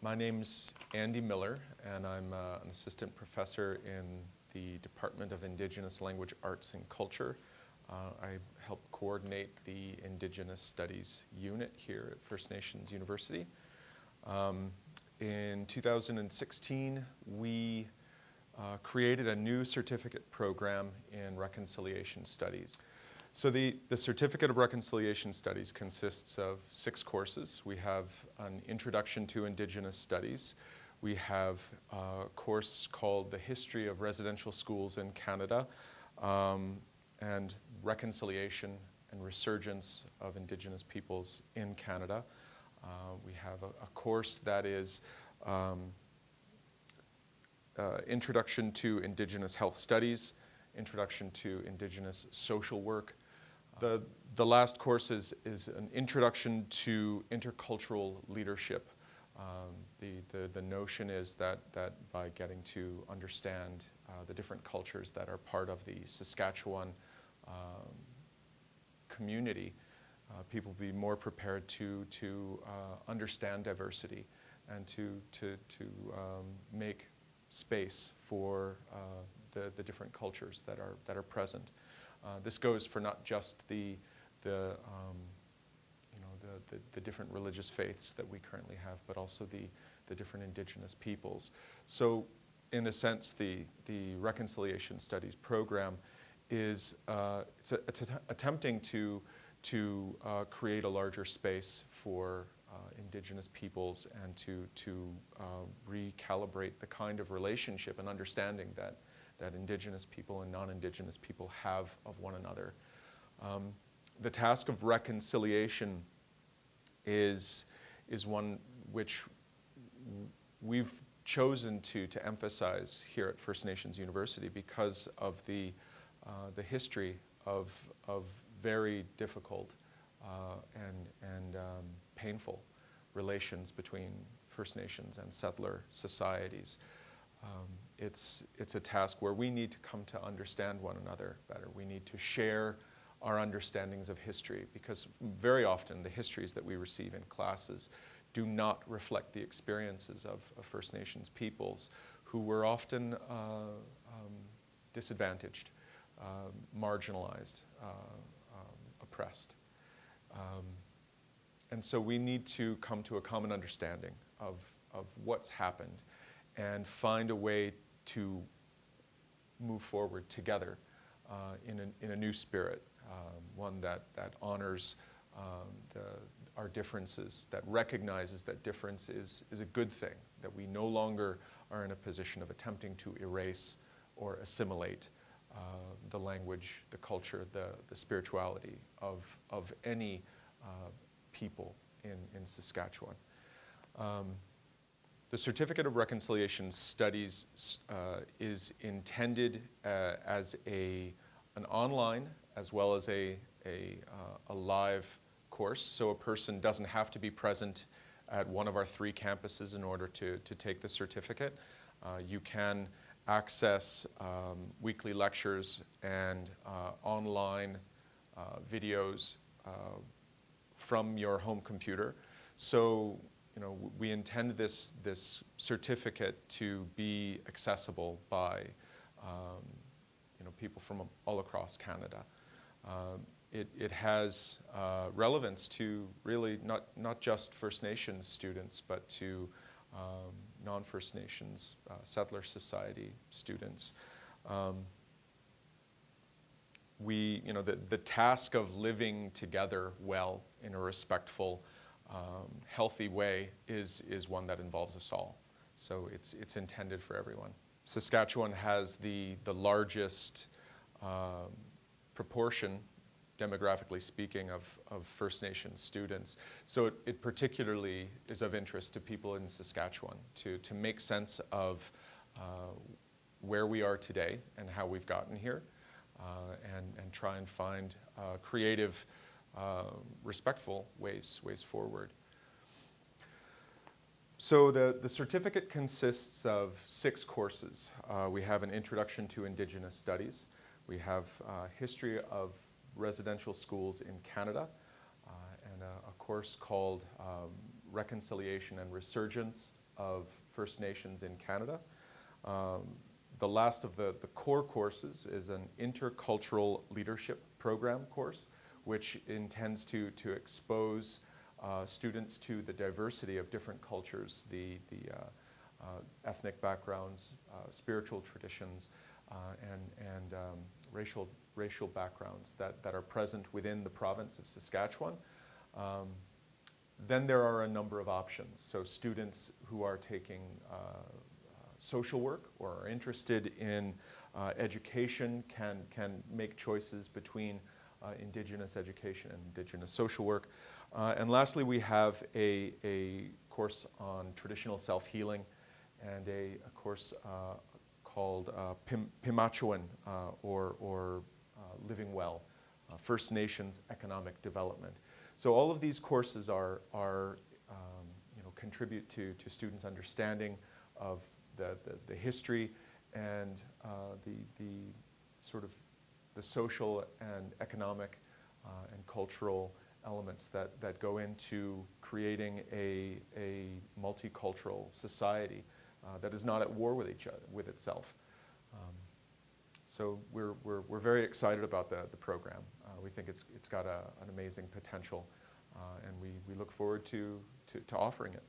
My name's Andy Miller, and I'm an assistant professor in the Department of Indigenous Language Arts and Culture. I help coordinate the Indigenous Studies unit here at First Nations University. In 2016, we created a new certificate program in Reconciliation Studies. So the Certificate of Reconciliation Studies consists of 6 courses. We have an Introduction to Indigenous Studies. We have a course called The History of Residential Schools in Canada, and Reconciliation and Resurgence of Indigenous Peoples in Canada. We have a course that is Introduction to Indigenous Health Studies, Introduction to Indigenous Social Work. The last course is an Introduction to Intercultural Leadership. The notion is that by getting to understand the different cultures that are part of the Saskatchewan community, people will be more prepared to understand diversity and to make space for the different cultures that are present. This goes for not just the different religious faiths that we currently have, but also the different Indigenous peoples. So, in a sense, the Reconciliation Studies program is attempting to create a larger space for Indigenous peoples and to recalibrate the kind of relationship and understanding that Indigenous people and non-Indigenous people have of one another. The task of reconciliation is one which we've chosen to emphasize here at First Nations University because of the history of very difficult and painful relations between First Nations and settler societies. It's a task where we need to come to understand one another better. We need to share our understandings of history, because very often the histories that we receive in classes do not reflect the experiences of First Nations peoples who were often disadvantaged, marginalized, oppressed. And so we need to come to a common understanding of what's happened and find a way to move forward together in a new spirit, one that honors our differences, that recognizes that difference is a good thing, that we no longer are in a position of attempting to erase or assimilate the language, the culture, the spirituality of any people in Saskatchewan. The Certificate of Reconciliation Studies is intended as an online as well as a live course, so a person doesn't have to be present at one of our 3 campuses in order to take the certificate. You can access weekly lectures and online videos from your home computer. So, we intend this certificate to be accessible by people from all across Canada. It has relevance to really not just First Nations students, but to non-First Nations settler society students. The task of living together well in a respectful, healthy way is one that involves us all. So it's intended for everyone. Saskatchewan has the largest proportion, demographically speaking, of First Nations students. So it particularly is of interest to people in Saskatchewan to make sense of where we are today and how we've gotten here, and try and find creative, respectful ways forward. So the certificate consists of 6 courses. We have an Introduction to Indigenous Studies. We have History of Residential Schools in Canada, and a course called Reconciliation and Resurgence of First Nations in Canada. The last of the core courses is an intercultural leadership program course, which intends to expose students to the diversity of different cultures, the ethnic backgrounds, spiritual traditions, and racial backgrounds that are present within the province of Saskatchewan. Then there are a number of options. So students who are taking social work or are interested in education can make choices between Indigenous education and Indigenous social work. And lastly, we have a course on traditional self-healing and a course called Pimachuan, or Living Well, First Nations Economic Development. So all of these courses are contribute to students' understanding of the history and the sort of the social and economic and cultural elements that go into creating a multicultural society that is not at war with with itself. So we're very excited about the program. We think it's got an amazing potential, and we look forward to offering it.